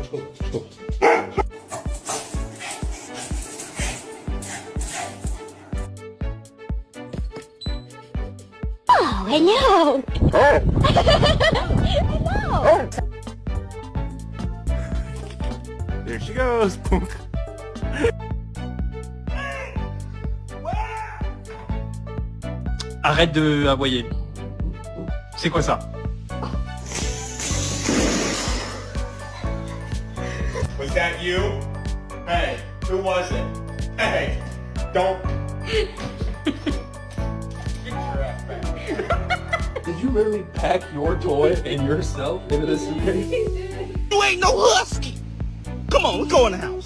Oh, hello. Hello. There she goes. Arrête de aboyer. C'est quoi ça? Was that you? Hey, who was it? Hey, don't. Get your ass back. Did you literally pack your toy and yourself into this suitcase? You ain't no husky. Come on, let's go in the house.